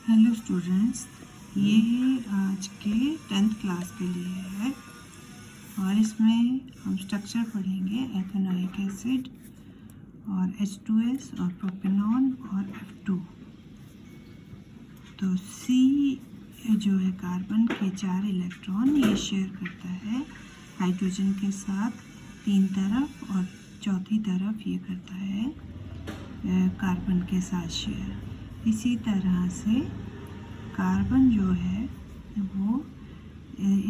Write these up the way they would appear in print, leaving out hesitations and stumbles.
Hello students, ये आज के 10th क्लास के लिए है और इसमें हम स्ट्रक्चर पढ़ेंगे एथेनोइक एसिड और H2S और प्रोपेनॉन और F2। तो C जो है कार्बन के 4 इलेक्ट्रॉन ये शेयर करता है हाइड्रोजन के साथ 3 तरफ और चौथी तरफ ये करता है कार्बन के साथ शेयर। इसी तरह से कार्बन जो है वो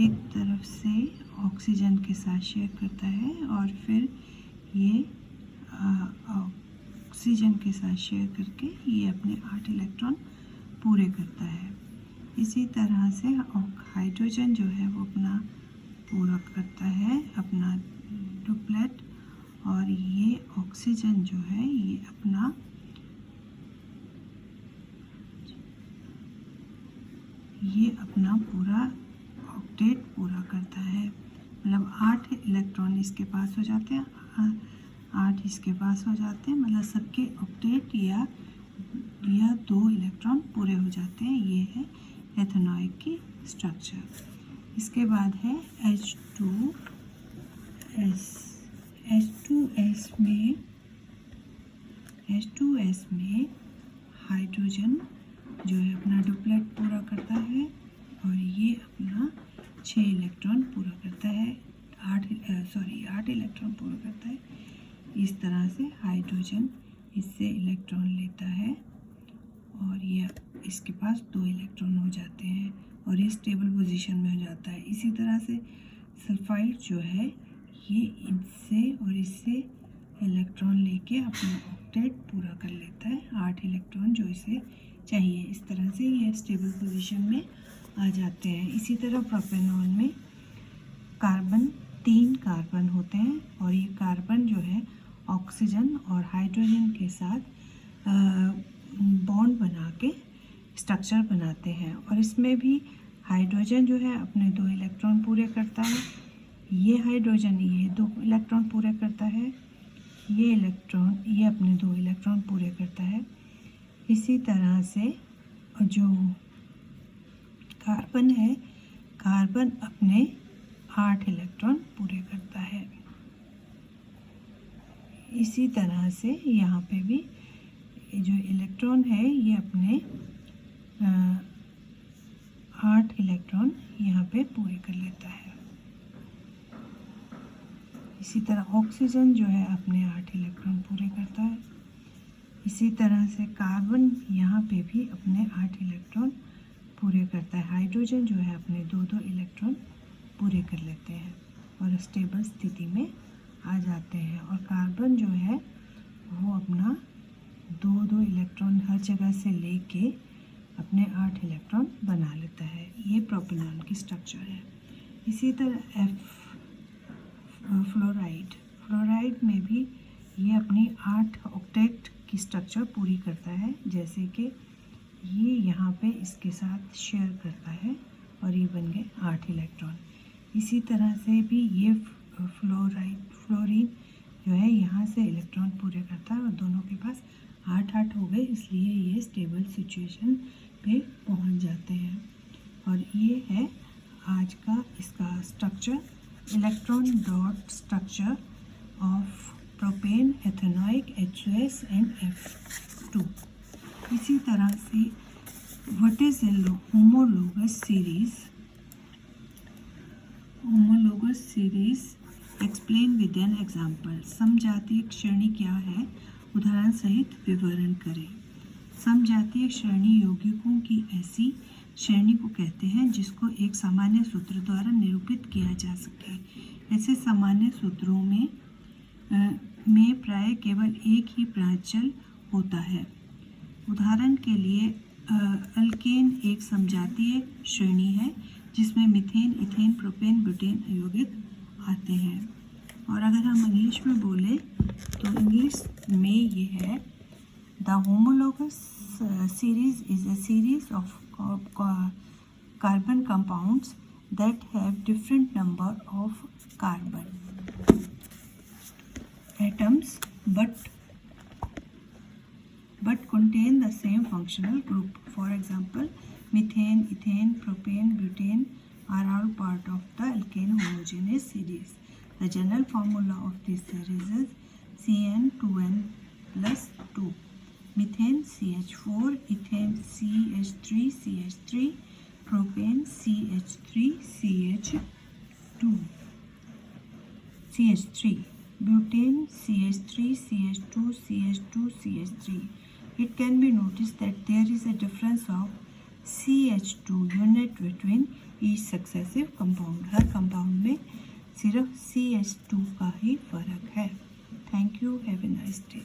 एक तरफ से ऑक्सीजन के साथ शेयर करता है और फिर ये ऑक्सीजन के साथ शेयर करके ये अपने 8 इलेक्ट्रॉन पूरे करता है। इसी तरह से हाइड्रोजन जो है वो अपना पूरा करता है अपना डुप्लेट, और ये ऑक्सीजन जो है ये अपना पूरा ऑक्टेट पूरा करता है। मतलब 8 इलेक्ट्रॉन इसके पास हो जाते हैं, 8 इसके पास हो जाते हैं, मतलब सबके ऑक्टेट या 2 इलेक्ट्रॉन पूरे हो जाते हैं। ये है एथेनोइक की स्ट्रक्चर। इसके बाद है H2S में हाइड्रोजन जो है अपना डुप्लेट पूरा करता है और ये अपना 6 इलेक्ट्रॉन पूरा करता है, 8 इलेक्ट्रॉन पूरा करता है। इस तरह से हाइड्रोजन इससे इलेक्ट्रॉन लेता है और ये इसके पास 2 इलेक्ट्रॉन हो जाते हैं और ये स्टेबल पोजीशन में हो जाता है। इसी तरह से सल्फाइड जो है ये इनसे और इससे इलेक्ट्रॉन लेके अपना ऑक्टेट पूरा कर लेता है, 8 इलेक्ट्रॉन जो इसे चाहिए। इस तरह से ये स्टेबल पोजीशन में आ जाते हैं। इसी तरह प्रोपेनॉन में 3 कार्बन होते हैं और ये कार्बन जो है ऑक्सीजन और हाइड्रोजन के साथ बॉन्ड बना के स्ट्रक्चर बनाते हैं और इसमें भी हाइड्रोजन जो है अपने 2 इलेक्ट्रॉन पूरे करता है, ये हाइड्रोजन ये 2 इलेक्ट्रॉन पूरे करता है, ये अपने 2 इलेक्ट्रॉन पूरे करता है। इसी तरह से जो कार्बन है, कार्बन अपने 8 इलेक्ट्रॉन पूरे करता है। इसी तरह से यहाँ पे भी जो इलेक्ट्रॉन है ये अपने 8 इलेक्ट्रॉन यहाँ पे पूरे कर लेता है। इसी तरह ऑक्सीजन जो है अपने 8 इलेक्ट्रॉन पूरे करता है। इसी तरह से कार्बन यहाँ पे भी अपने 8 इलेक्ट्रॉन पूरे करता है। हाइड्रोजन जो है अपने 2 इलेक्ट्रॉन पूरे कर लेते हैं और स्टेबल स्थिति में आ जाते हैं। और कार्बन जो है वो अपना 2 इलेक्ट्रॉन हर जगह से लेके अपने 8 इलेक्ट्रॉन बना लेता है। ये प्रोपेनॉन की स्ट्रक्चर है। इसी तरह फ्लोराइड में भी ये अपनी 8 ऑक्टेट की स्ट्रक्चर पूरी करता है, जैसे कि ये यहाँ पे इसके साथ शेयर करता है और ये बन गए 8 इलेक्ट्रॉन। इसी तरह से भी ये फ्लोरीन जो है यहाँ से इलेक्ट्रॉन पूरे करता है और दोनों के पास 8 हो गए, इसलिए ये स्टेबल सिचुएशन पे पहुँच जाते हैं। और ये है आज का इसका structure, electron dot structure of propane, ethanoic, H2S and F2। इसी तरह से what is a homologous series explain with an example. समजातीय श्रेणी क्या है, उदाहरण सहित विवरण करें। समजातीय श्रेणी यौगिकों की ऐसी श्रेणी को कहते हैं जिसको एक सामान्य सूत्र द्वारा निरूपित किया जा सके। ऐसे सामान्य सूत्रों में प्राय केवल एक ही प्राचल होता है। उदाहरण के लिए अल्केन एक समजातीय श्रेणी है जिसमें मीथेन, इथेन, प्रोपेन, ब्यूटेन यौगिक आते हैं। और अगर हम इंग्लिश में बोले तो इंग्लिश में ये है, the homologous series is a series of carbon compounds that have different number of carbon atoms but but contain the same functional group. For example, methane, ethane, propane, butane are all part of the alkane homogeneous series. The general formula of this series is CN2N plus 2. Methane CH4, ethane CH3CH3, propane CH3 butane CH3CH2CH2CH3. It can be noticed that there is a difference of CH2 unit between each successive compound. Her compound में सिर्फ CH2 का ही फर्क है. Thank you. Have a nice day.